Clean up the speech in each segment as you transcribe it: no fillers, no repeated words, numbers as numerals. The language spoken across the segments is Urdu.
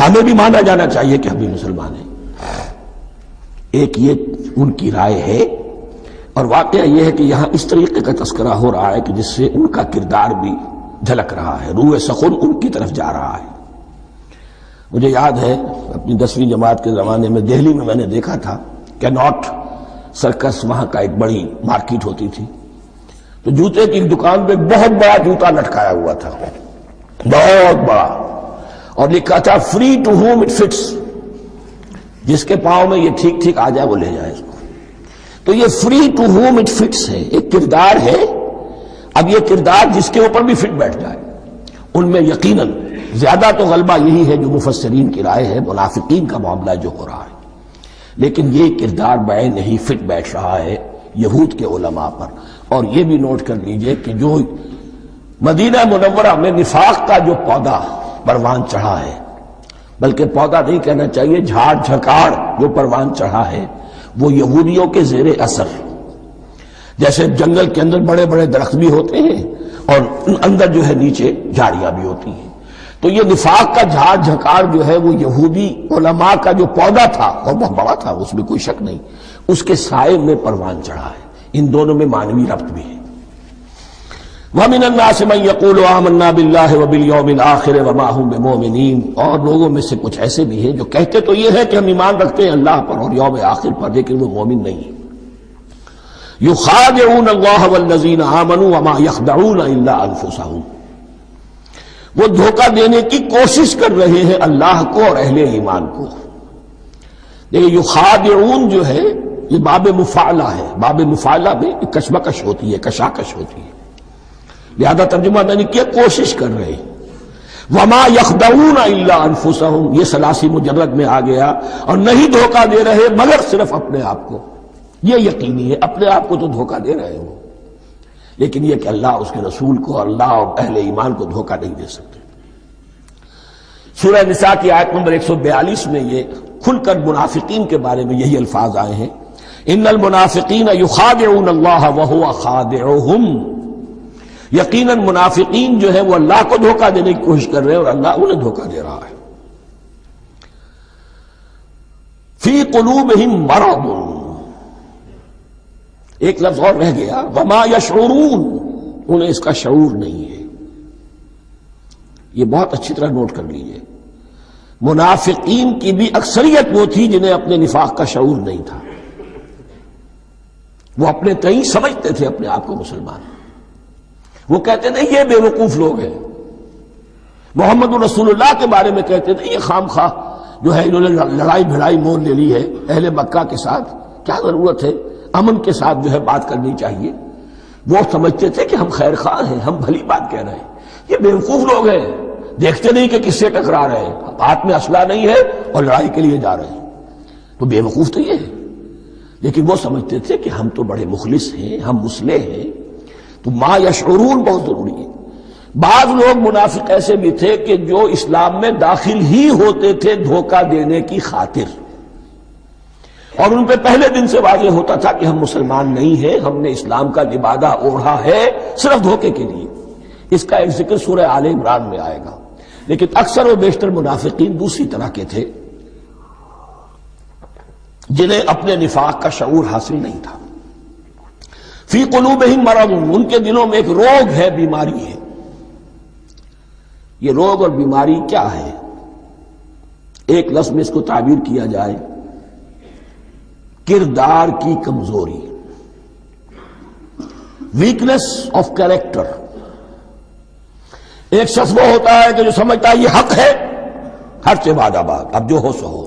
ہمیں بھی مانا جانا چاہیے کہ ہم بھی مسلمان ہیں۔ ایک یہ ان کی رائے ہے، اور واقعہ یہ ہے کہ یہاں اس طریقے کا تذکرہ ہو رہا ہے کہ جس سے ان کا کردار بھی جھلک رہا ہے، روح سخن ان کی طرف جا رہا ہے۔ مجھے یاد ہے اپنی 10ویں جماعت کے زمانے میں دہلی میں نے دیکھا تھا کہ ناٹ سرکس وہاں کا ایک بڑی مارکیٹ ہوتی تھی، تو جوتے کی دکان پہ بہت بڑا جوتا لٹکایا ہوا تھا، بہت بڑا، اور لکھا تھا free to home it fits, جس کے پاؤں میں یہ ٹھیک ٹھیک آ جائے وہ لے جائے اس کو۔ تو یہ free to home it fits ہے، ایک کردار ہے۔ اب یہ کردار جس کے اوپر بھی فٹ بیٹھ جائے، ان میں یقیناً زیادہ تو غلبہ یہی ہے جو مفسرین کی رائے ہے، منافقین کا معاملہ جو ہو رہا ہے، لیکن یہ کردار بعین نہیں فٹ بیٹھ رہا ہے یہود کے علماء پر۔ اور یہ بھی نوٹ کر لیجئے کہ جو مدینہ منورہ میں نفاق کا جو پودا پروان چڑھا ہے، بلکہ پودا نہیں کہنا چاہیے، جھاڑ جھکاڑ جو پروان چڑھا ہے، وہ یہودیوں کے زیر اثر، جیسے جنگل کے اندر بڑے بڑے درخت بھی ہوتے ہیں اور اندر جو ہے نیچے جھاڑیاں بھی ہوتی ہیں، تو یہ نفاق کا جھاڑ جھکاڑ جو ہے وہ یہودی علماء کا جو پودا تھا، اور بہت بڑا تھا، اس میں کوئی شک نہیں، اس کے سائے میں پروان چڑھا ہے۔ ان دونوں میں معنوی ربط بھی ہے۔ وَمِنَ النَّاسِ مَن يَقُولُ آمَنَّا بِاللَّهِ وَبِالْيَوْمِ الْآخِرِ وَمَا هُم بِمُؤْمِنِينَ، اور لوگوں میں سے کچھ ایسے بھی ہیں جو کہتے تو یہ ہے کہ ہم ایمان رکھتے ہیں اللہ پر اور یوم آخر پر، لیکن وہ مومن نہیں ہیں۔ يُخَادِعُونَ اللَّهَ وَالَّذِينَ آمَنُوا وَمَا يَخْدَعُونَ إِلَّا أَنفُسَهُمْ، وہ دھوکہ دینے کی کوشش کر رہے ہیں اللہ کو اور اہل ایمان کو۔ دیکھیں یخادعون جو ہے یہ باب مفاعلہ ہے، باب مفاعلہ میں کشمکش ہوتی ہے، کشاکش ہوتی ہے، لہذا ترجمہ میں نے کیا کوشش کر رہے ہیں۔ وما یخدعون الا انفسهم، یہ ثلاثی مجرد میں آ گیا، اور نہیں دھوکہ دے رہے مگر صرف اپنے آپ کو۔ یہ یقینی ہے اپنے آپ کو تو دھوکہ دے رہے ہو، لیکن یہ کہ اللہ اس کے رسول کو، اللہ اور اہل ایمان کو دھوکہ نہیں دے سکتے۔ سورہ نساء کی آیت نمبر 142 میں یہ کھل کر منافقین کے بارے میں یہی الفاظ آئے ہیں، ان المنافقین یخادعون اللہ وہو خادعہم، یقیناً منافقین جو ہے وہ اللہ کو دھوکہ دینے کی کوشش کر رہے ہیں اور اللہ انہیں دھوکہ دے رہا ہے۔ فی قلوبہم مرض، ایک لفظ اور رہ گیا، وما یشعرون، انہیں اس کا شعور نہیں ہے۔ یہ بہت اچھی طرح نوٹ کر لیجئے، منافقین کی بھی اکثریت وہ تھی جنہیں اپنے نفاق کا شعور نہیں تھا، وہ اپنے تئیں سمجھتے تھے اپنے آپ کو مسلمان، وہ کہتے تھے یہ بے وقوف لوگ ہیں، محمد رسول اللہ کے بارے میں کہتے تھے یہ خام خواہ جو ہے انہوں نے لڑائی بھڑائی مول لے لی ہے اہل مکہ کے ساتھ، کیا ضرورت ہے، امن کے ساتھ جو ہے بات کرنی چاہیے۔ وہ سمجھتے تھے کہ ہم خیر خواہ ہیں، ہم بھلی بات کہہ رہے ہیں، یہ بے وقوف لوگ ہیں، دیکھتے نہیں کہ کس سے ٹکرا رہے ہیں، ہاتھ میں اسلحہ نہیں ہے اور لڑائی کے لیے جا رہے ہیں، تو بے وقوف تو یہ ہے۔ لیکن وہ سمجھتے تھے کہ ہم تو بڑے مخلص ہیں، ہم مصلح ہیں، تو ما یشعرون بہت ضروری ہے۔ بعض لوگ منافق ایسے بھی تھے کہ جو اسلام میں داخل ہی ہوتے تھے دھوکہ دینے کی خاطر، اور ان پہ پہلے دن سے واضح ہوتا تھا کہ ہم مسلمان نہیں ہیں، ہم نے اسلام کا لبادہ اوڑھا ہے صرف دھوکے کے لیے۔ اس کا ایک ذکر سورہ آل عمران میں آئے گا، لیکن اکثر و بیشتر منافقین دوسری طرح کے تھے جنہیں اپنے نفاق کا شعور حاصل نہیں تھا۔ فی قلوبہم مرض، ان کے دلوں میں ایک روگ ہے، بیماری ہے۔ یہ روگ اور بیماری کیا ہے؟ ایک لفظ میں اس کو تعبیر کیا جائے، کردار کی کمزوری، ویکنس آف کیریکٹر۔ ایک شخص وہ ہوتا ہے کہ جو سمجھتا ہے یہ حق ہے، ہر سے بعد آباد، اب جو ہو سو ہو۔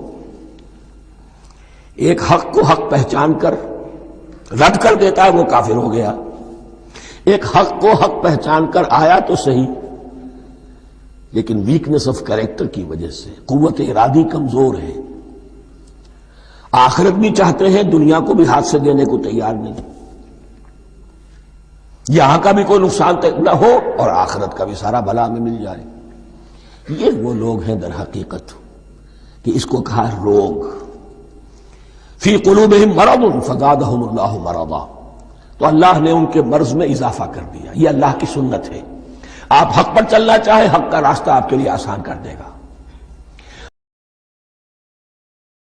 ایک حق کو حق پہچان کر رد کر دیتا ہے، وہ کافر ہو گیا۔ ایک حق کو حق پہچان کر آیا تو صحیح، لیکن ویکنس آف کیریکٹر کی وجہ سے قوت ارادی کمزور ہے، آخرت بھی چاہتے ہیں، دنیا کو بھی ہاتھ سے دینے کو تیار نہیں، یہاں کا بھی کوئی نقصان نہ ہو اور آخرت کا بھی سارا بھلا ہمیں مل جائے۔ یہ وہ لوگ ہیں در حقیقت کہ اس کو کہا روگ۔ فی قلوبہم مرض فزادہم اللہ مرضا، تو اللہ نے ان کے مرض میں اضافہ کر دیا۔ یہ اللہ کی سنت ہے، آپ حق پر چلنا چاہیں حق کا راستہ آپ کے لیے آسان کر دے گا۔